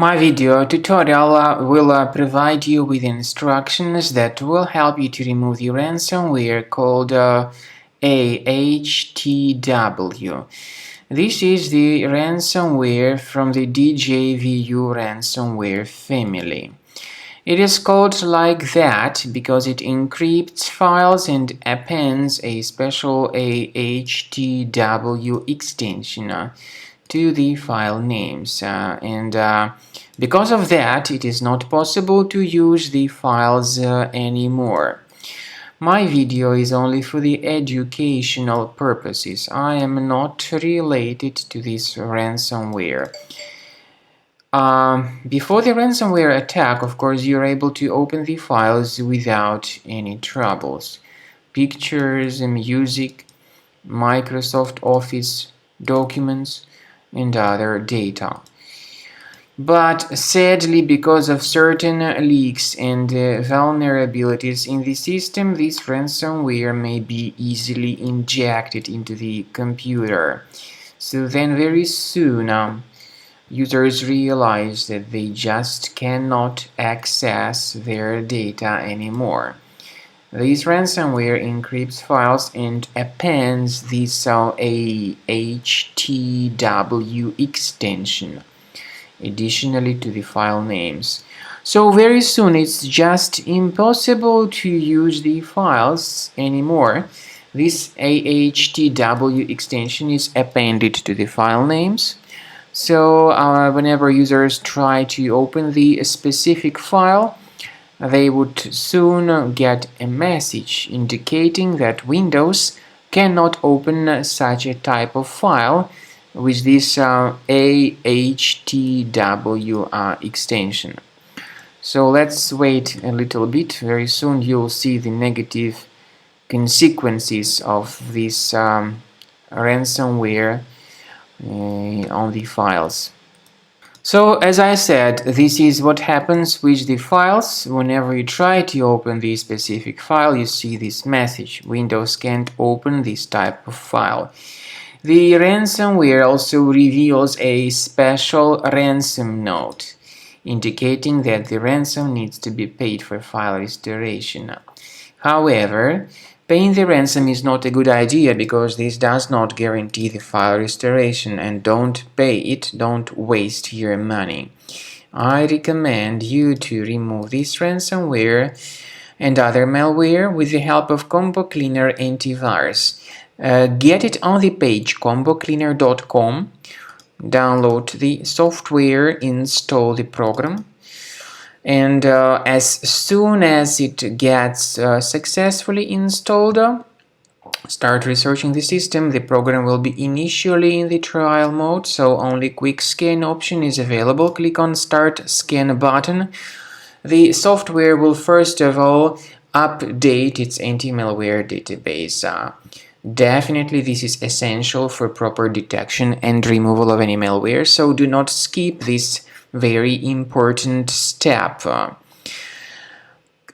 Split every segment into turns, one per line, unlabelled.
My video tutorial will provide you with instructions that will help you to remove the ransomware called Ahtw. This is the ransomware from the DJVU ransomware family. It is called like that because it encrypts files and appends a special Ahtw extension to the file names, because of that it is not possible to use the files anymore. My video is only for the educational purposes. I am not related to this ransomware. Before the ransomware attack, of course, you're able to open the files without any troubles. Pictures, music, Microsoft Office, documents, and other data. But sadly, because of certain leaks and vulnerabilities in the system, this ransomware may be easily injected into the computer. So then very soon users realize that they just cannot access their data anymore. This ransomware encrypts files and appends this Ahtw extension additionally to the file names. So very soon it's just impossible to use the files anymore. This Ahtw extension is appended to the file names. So whenever users try to open the specific file, they would soon get a message indicating that Windows cannot open such a type of file with this Ahtw extension. So let's wait a little bit. Very soon you'll see the negative consequences of this ransomware on the files. So, as I said, this is what happens with the files. Whenever you try to open the specific file, you see this message: Windows can't open this type of file. The ransomware also reveals a special ransom note, indicating that the ransom needs to be paid for file restoration. However, paying the ransom is not a good idea because this does not guarantee the file restoration, and don't pay it, don't waste your money. I recommend you to remove this ransomware and other malware with the help of Combo Cleaner Antivirus. Get it on the page combocleaner.com, download the software, install the program, and as soon as it gets successfully installed, start researching the system. The program will be initially in the trial mode, so only quick scan option is available. Click on Start Scan button. The software will first of all update its anti-malware database. Definitely this is essential for proper detection and removal of any malware, so do not skip this very important step.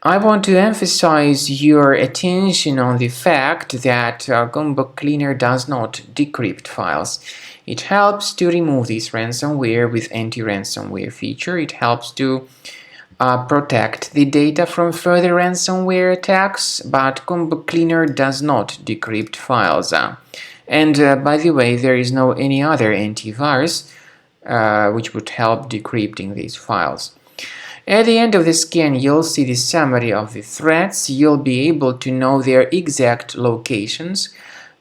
I want to emphasize your attention on the fact that Combo Cleaner does not decrypt files. It helps to remove this ransomware with anti-ransomware feature. It helps to protect the data from further ransomware attacks, but Combo Cleaner does not decrypt files. And by the way, there is no any other antivirus which would help decrypting these files. At the end of the scan, you'll see the summary of the threats. You'll be able to know their exact locations.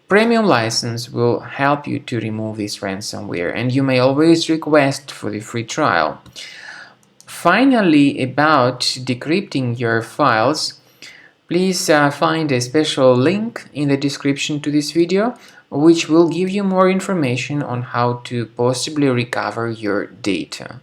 Premium license will help you to remove this ransomware, and you may always request for the free trial. Finally, about decrypting your files, please find a special link in the description to this video, which will give you more information on how to possibly recover your data.